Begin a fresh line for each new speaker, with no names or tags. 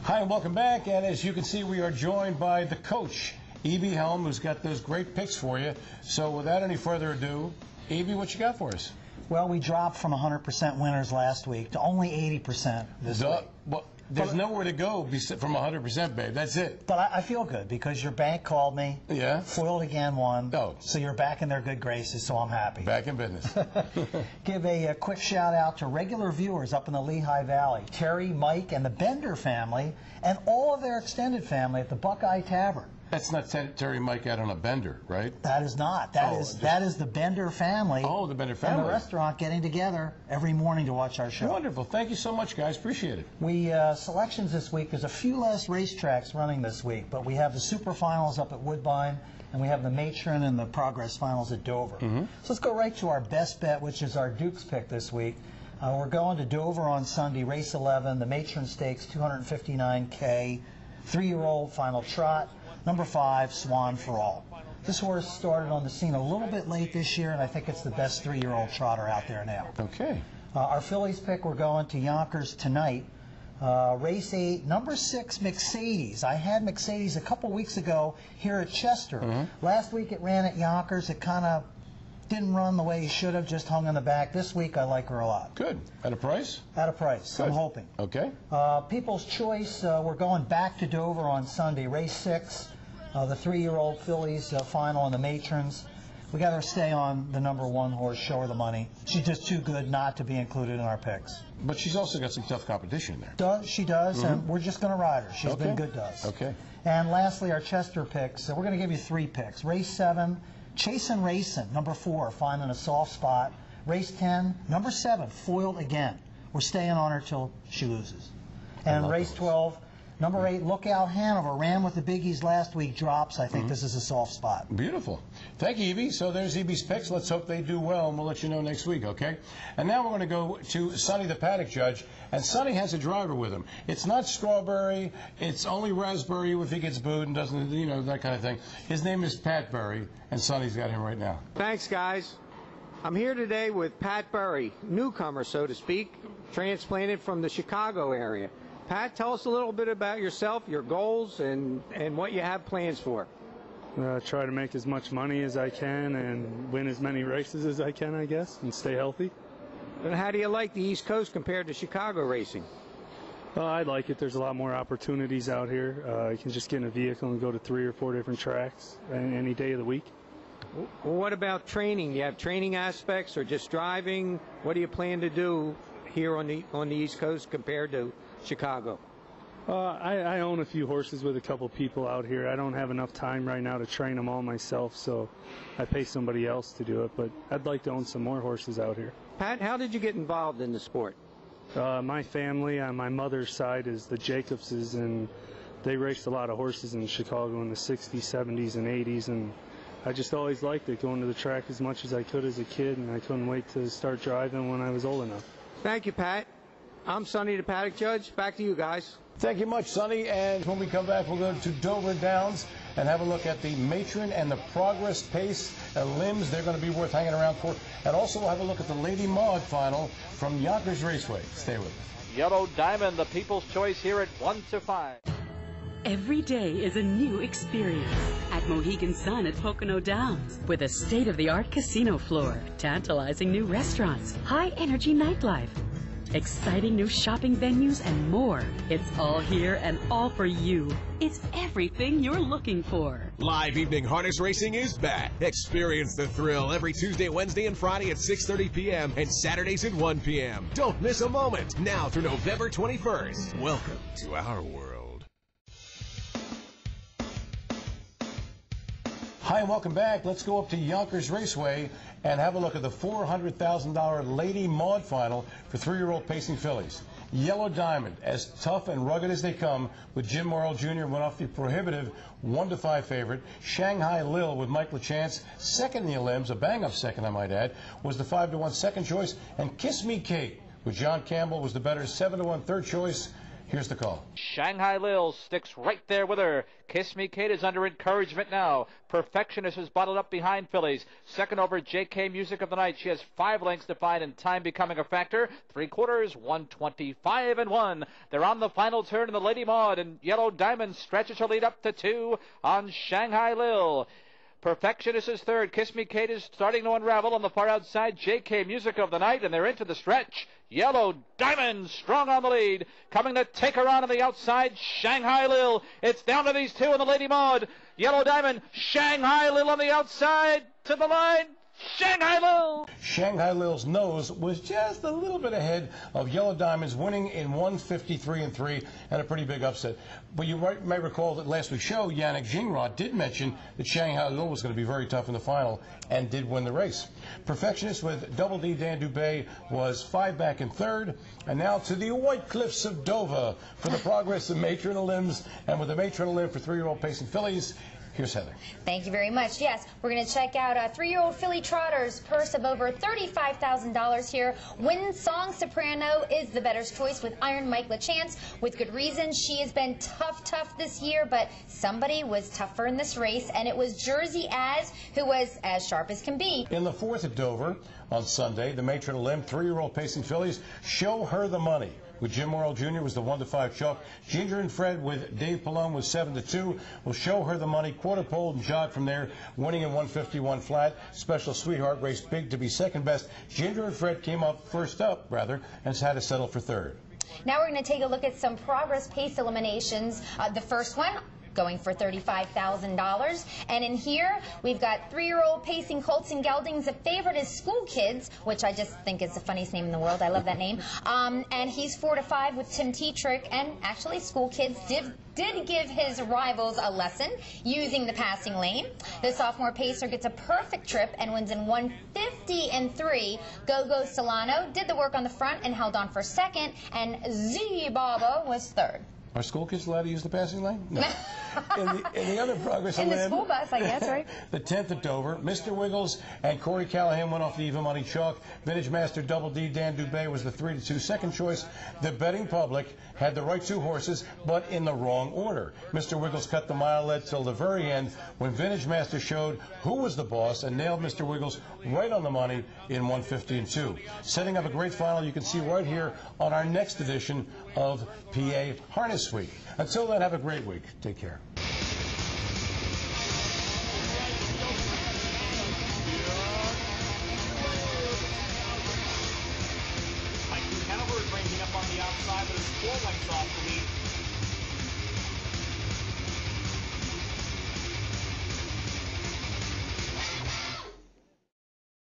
Hi and welcome back, and as you can see, we are joined by the coach, E.B. Helm, who's got those great picks for you. So without any further ado, E.B., what you got for us?
Well, we dropped from 100% winners last week to only 80% this week.
Well, there's nowhere to go from 100%, babe. That's it.
But I feel good because your bank called me.
Yeah.
Foiled again, won.
Oh.
So you're back in their good graces, so I'm happy.
Back in business.
Give a quick shout out to regular viewers up in the Lehigh Valley, Terry, Mike, and the Bender family, and all of their extended family at the Buckeye Tavern.
That's not Terry Mike out on a bender, right?
That is not. That is the Bender family.
Oh, the Bender family.
And the restaurant getting together every morning to watch our show.
Wonderful. Thank you so much, guys. Appreciate it.
We selections this week. There's a few less racetracks running this week, but we have the Super Finals up at Woodbine, and we have the Matron and the Progress Finals at Dover. So let's go right to our best bet, which is our Dukes pick this week. We're going to Dover on Sunday, race 11, the Matron Stakes, 259K, 3-year-old final trot. Number 5, Swan for All. This horse started on the scene a little bit late this year, and I think it's the best 3-year-old trotter out there now.
Okay.
Our fillies pick, we're going to Yonkers tonight. Race 8, number 6, Mercedes. I had Mercedes a couple weeks ago here at Chester. Last week it ran at Yonkers. It kind of didn't run the way he should have, just hung in the back. This week I like her a lot.
Good. At a price?
At a price.
Good.
I'm hoping.
Okay.
People's Choice, we're going back to Dover on Sunday. Race 6, the 3-year-old fillies final in the Matrons. We got her stay on the number 1 horse, Show Her the Money. She's just too good not to be included in our picks.
But she's also got some tough competition in there.
She does, and we're just going to ride her. She's been good to us.
Okay.
And lastly, our Chester picks. We're going to give you 3 picks. Race 7, Chasin' Racin', number 4, finding a soft spot. Race 10, number 7, foiled again. We're staying on her till she loses. And race 12, number 8, Lookout Hanover, ran with the biggies last week, drops. I think this is a soft spot.
Beautiful. Thank you, Evie. So there's Evie's picks. Let's hope they do well, and we'll let you know next week, okay? And now we're going to go to Sonny the paddock judge, and Sonny has a driver with him. It's not Strawberry. It's only Raspberry if he gets booed and doesn't, you know, that kind of thing. His name is Pat Berry, and Sonny's got him right now.
Thanks, guys. I'm here today with Pat Berry, newcomer, so to speak, transplanted from the Chicago area. Pat, tell us a little bit about yourself, your goals, and what you have plans for.
Try to make as much money as I can and win as many races as I can, I guess, and stay healthy.
And how do you like the East Coast compared to Chicago racing?
I like it. There's a lot more opportunities out here. You can just get in a vehicle and go to 3 or 4 different tracks any day of the week.
Well, what about training? Do you have training aspects or just driving? What do you plan to do here on the East Coast compared to Chicago?
I own a few horses with a couple people out here. I don't have enough time right now to train them all myself, so I pay somebody else to do it, but I'd like to own some more horses out here.
Pat, how did you get involved in the sport?
My family on my mother's side is the Jacobses, and they raced a lot of horses in Chicago in the 60s, 70s, and 80s, and I just always liked it, going to the track as much as I could as a kid, and I couldn't wait to start driving when I was old enough.
Thank you, Pat. I'm Sonny the paddock judge. Back to you guys.
Thank you much, Sonny. And when we come back, we'll go to Dover Downs and have a look at the Matron and the Progress Pace limbs. They're going to be worth hanging around for. And also we'll have a look at the Lady Maud final from Yonkers Raceway. Stay with us.
Yellow Diamond, the People's Choice here at 1 to 5.
Every day is a new experience at Mohegan Sun at Pocono Downs with a state-of-the-art casino floor, tantalizing new restaurants, high-energy nightlife, exciting new shopping venues, and more. It's all here and all for you. It's everything you're looking for.
Live evening harness racing is back. Experience the thrill every Tuesday, Wednesday, and Friday at 6:30 p.m. and Saturdays at 1 p.m. Don't miss a moment. Now through November 21st. Welcome to our world.
Hi, and welcome back. Let's go up to Yonkers Raceway and have a look at the $400,000 Lady Maud final for 3-year-old pacing fillies. Yellow Diamond, as tough and rugged as they come, with Jim Morrill Jr. went off the prohibitive 1 to 5 favorite. Shanghai Lil with Mike LaChance, second in the limbs, a bang-up second, I might add, was the 5 to 1 second choice. And Kiss Me Kate with John Campbell was the better 7 to 1 third choice. Here's the call.
Shanghai Lil sticks right there with her. Kiss Me Kate is under encouragement now. Perfectionist is bottled up behind fillies. Second over JK Music of the Night. She has 5 lengths to find and time becoming a factor. 3/4, 125-1. They're on the final turn in the Lady Maud, and Yellow Diamond stretches her lead up to 2 on Shanghai Lil. Perfectionist is third. Kiss Me Kate is starting to unravel on the far outside. JK Music of the Night, and they're into the stretch. Yellow Diamond strong on the lead. Coming to take her on the outside, Shanghai Lil. It's down to these two in the Lady Maud. Yellow Diamond, Shanghai Lil on the outside to the line. Shanghai Lil.
Shanghai Lil's nose was just a little bit ahead of Yellow Diamond's, winning in 153-3 and a pretty big upset. But you may recall that last week's show, Yannick Gingras did mention that Shanghai Lil was going to be very tough in the final and did win the race. Perfectionist with Double D Dan Dubé was 5 back in third. And now to the White Cliffs of Dover for the progress of Matron of Limbs. And with the Matron of Limb for 3-year-old pacing fillies, here's Heather.
Thank you very much. Yes, we're going to check out a 3-year-old filly trotter's purse of over $35,000 here. Wind Song Soprano is the better's choice with Iron Mike LaChance. With good reason, she has been tough this year, but somebody was tougher in this race, and it was Jersey Az, who was as sharp as can be.
In the 4th at Dover on Sunday, the Matron of Limb 3-year-old pacing fillies Show Her the Money with Jim Morrill Jr. was the 1-5 chalk. Ginger and Fred with Dave Pallone was 7-2. Will Show Her the Money, quarter pole and jog from there, winning in 151 flat. Special Sweetheart raced big to be second best. Ginger and Fred came up first up, and had to settle for third.
Now we're going to take a look at some progress pace eliminations. The first one going for $35,000. And in here, we've got 3-year-old pacing colts and geldings. A favorite is School Kids, which I just think is the funniest name in the world. I love that name. And he's 4-5 with Tim Tetrick. And actually, School Kids did give his rivals a lesson using the passing lane. The sophomore pacer gets a perfect trip and wins in 150-3. Go-Go Solano did the work on the front and held on for second. And Z Baba was third.
Are School Kids allowed to use the passing lane? No. in the other progress
in the school bus, I guess, right?
The 10th at Dover, Mr. Wiggles and Corey Callahan went off the even money chalk. Vintage Master Double D Dan Dubé was the 3-2 second choice. The betting public had the right 2 horses, but in the wrong order. Mr. Wiggles cut the mile lead till the very end when Vintage Master showed who was the boss and nailed Mr. Wiggles right on the money in 150-2. Setting up a great final you can see right here on our next edition of PA Harness Week. Until then, have a great week. Take care.